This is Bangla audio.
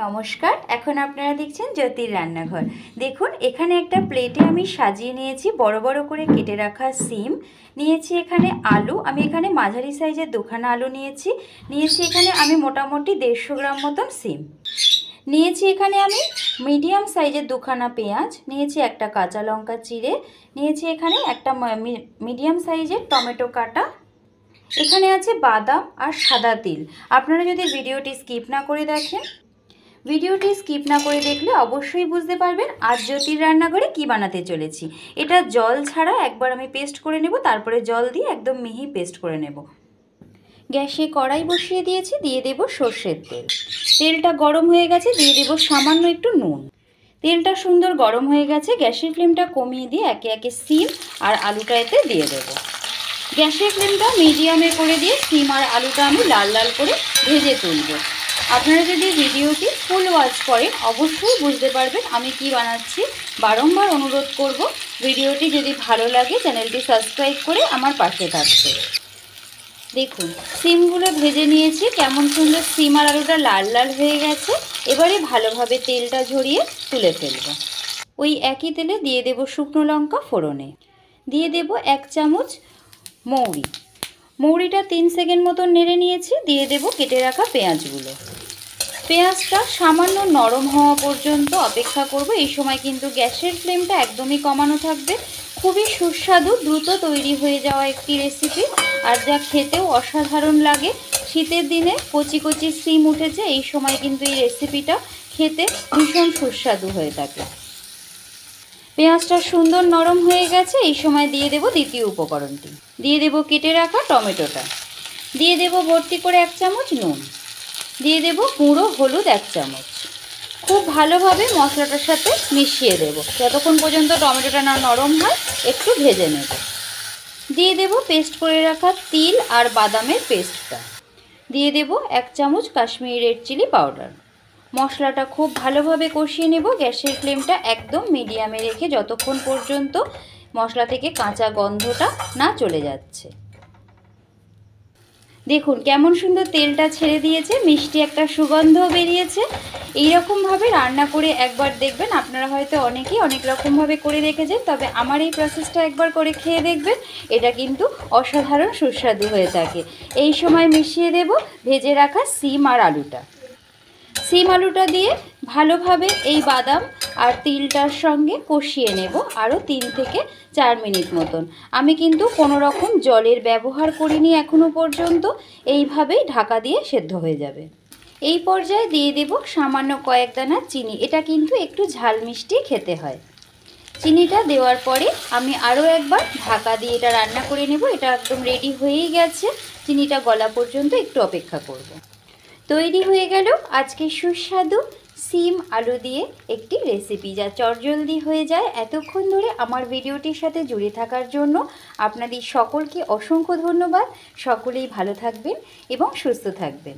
নমস্কার। এখন আপনারা দেখছেন জ্যোতির রান্নাঘর। দেখুন এখানে একটা প্লেটে আমি সাজিয়ে নিয়েছি বড় বড় করে কেটে রাখা সিম, নিয়েছি এখানে আলু, আমি এখানে মাঝারি সাইজের দুখানা আলু নিয়েছি এখানে আমি মোটামুটি 150 গ্রাম মতন সিম নিয়েছি, এখানে আমি মিডিয়াম সাইজের দুখানা পেঁয়াজ নিয়েছি, একটা কাঁচা লঙ্কা চিড়ে নিয়েছি, এখানে একটা মিডিয়াম সাইজের টমেটো কাটা, এখানে আছে বাদাম আর সাদা তিল। আপনারা যদি ভিডিওটি স্কিপ না করে দেখেন, ভিডিওটি স্কিপ না করে দেখলে অবশ্যই বুঝতে পারবেন আজ জ্যোতির রান্নাঘরে কি বানাতে চলেছি। এটা জল ছাড়া একবার আমি পেস্ট করে নেব, তারপরে জল দিয়ে একদম মিহি পেস্ট করে নেব। গ্যাসে কড়াই বসিয়ে দিয়েছি, দিয়ে দেব সর্ষের তেল। তেলটা গরম হয়ে গেছে, দিয়ে দেব সামান্য একটু নুন। তেলটা সুন্দর গরম হয়ে গেছে, গ্যাসের ফ্লেমটা কমিয়ে দিয়ে একে একে সিম আর আলুটা এতে দিয়ে দেব। গ্যাসের ফ্লেমটা মিডিয়ামে করে দিয়ে সিম আর আলুটা আমি লাল লাল করে ভেজে তুলব। আপনারা যদি ভিডিওটি ফুল ওয়াচ করেন অবশ্যই বুঝতে পারবেন আমি কি বানাচ্ছি। বারংবার অনুরোধ করব ভিডিওটি যদি ভালো লাগে চ্যানেলটি সাবস্ক্রাইব করে আমার পাশে থাকবে। দেখুন সিমগুলো ভেজে নিয়েছি, কেমন সুন্দর সিম আর আলুটা লাল লাল হয়ে গেছে। এবারে ভালোভাবে তেলটা ঝরিয়ে তুলে ফেলব। ওই একই তেলে দিয়ে দেব শুকনো লঙ্কা ফোড়নে, দিয়ে দেব 1 চামচ মৌরি। মৌরিটা 3 সেকেন্ড মতন নেড়ে নিয়েছি, দিয়ে দেব কেটে রাখা পেঁয়াজগুলো। পেঁয়াজটা সামান্য নরম হওয়া পর্যন্ত অপেক্ষা করব। এই সময় কিন্তু গ্যাসের ফ্লেমটা একদমই কমানো থাকবে। খুবই সুস্বাদু, দ্রুত তৈরি হয়ে যাওয়া একটি রেসিপি, আর যা খেতেও অসাধারণ লাগে। শীতের দিনে কচি কচি সিম উঠেছে, এই সময় কিন্তু এই রেসিপিটা খেতে ভীষণ সুস্বাদু হয়ে থাকে। পেঁয়াজটা সুন্দর নরম হয়ে গেছে, এই সময় দিয়ে দেব দ্বিতীয় উপকরণটি, দিয়ে দেব কেটে রাখা টমেটোটা, দিয়ে দেব ভর্তি করে 1 চামচ নুন, দিয়ে দেব গুঁড়ো হলুদ 1 চামচ। খুব ভালোভাবে মশলাটার সাথে মিশিয়ে দেব যতক্ষণ পর্যন্ত টমেটোটা না নরম হয়, একটু ভেজে নেব। দিয়ে দেব পেস্ট করে রাখা তিল আর বাদামের পেস্টটা, দিয়ে দেব 1 চামচ কাশ্মীরি রেড চিলি পাউডার। মশলাটা খুব ভালোভাবে কষিয়ে নেব, গ্যাসের ফ্লেমটা একদম মিডিয়ামে রেখে যতক্ষণ পর্যন্ত মশলা থেকে কাঁচা গন্ধটা না চলে যাচ্ছে। দেখুন কেমন সুন্দর তেলটা ছেড়ে দিয়েছে, মিষ্টি একটা সুগন্ধও বেরিয়েছে। এইরকমভাবে রান্না করে একবার দেখবেন। আপনারা হয়তো অনেকেই অনেক রকমভাবে করে দেখেছেন, তবে আমার এই প্রসেসটা একবার করে খেয়ে দেখবেন, এটা কিন্তু অসাধারণ সুস্বাদু হয়ে থাকে। এই সময় মিশিয়ে দেব ভেজে রাখা সিম আর আলুটা। সিম আলুটা দিয়ে ভালোভাবে এই বাদাম আর তিলটার সঙ্গে কষিয়ে নেব আরও 3 থেকে 4 মিনিট মতন। আমি কিন্তু কোনো রকম জলের ব্যবহার করিনি এখনো পর্যন্ত, এইভাবেই ঢাকা দিয়ে সেদ্ধ হয়ে যাবে। এই পর্যায়ে দিয়ে দেব সামান্য কয়েক দানা চিনি, এটা কিন্তু একটু ঝাল মিষ্টি খেতে হয়। চিনিটা দেওয়ার পরে আমি আরও একবার ঢাকা দিয়ে এটা রান্না করে নেব। এটা একদম রেডি হয়েই গেছে, চিনিটা গলা পর্যন্ত একটু অপেক্ষা করব। তৈরি হয়ে গেল আজকে সুস্বাদু সিম আলু দিয়ে একটি রেসিপি, যা চটজলদি হয়ে যায়। এতক্ষণ ধরে আমার ভিডিওটির সাথে জুড়ে থাকার জন্য আপনাদের সকলকে অসংখ্য ধন্যবাদ। সকলেই ভালো থাকবেন এবং সুস্থ থাকবেন।